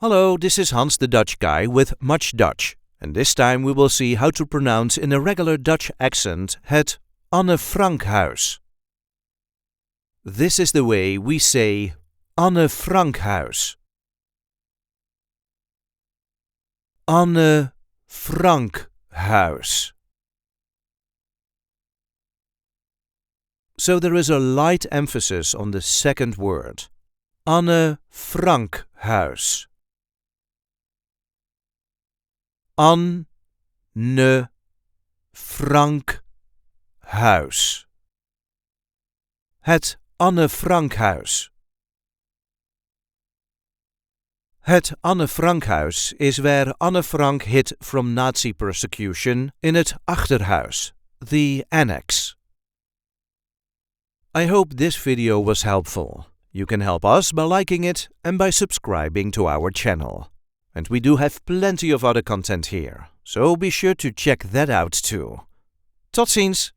Hello, this is Hans the Dutch guy with Much Dutch, and this time we will see how to pronounce in a regular Dutch accent Het Anne Frank Huis. This is the way we say Anne Frank Huis. Anne Frank Huis. So there is a light emphasis on the second word. Anne Frank Huis. Anne Frank Huis. Het Anne Frank Huis. Het Anne Frank Huis is where Anne Frank hid from Nazi persecution in het Achterhuis, the Annex. I hope this video was helpful. You can help us by liking it and by subscribing to our channel. And we do have plenty of other content here, so be sure to check that out too. Tot ziens!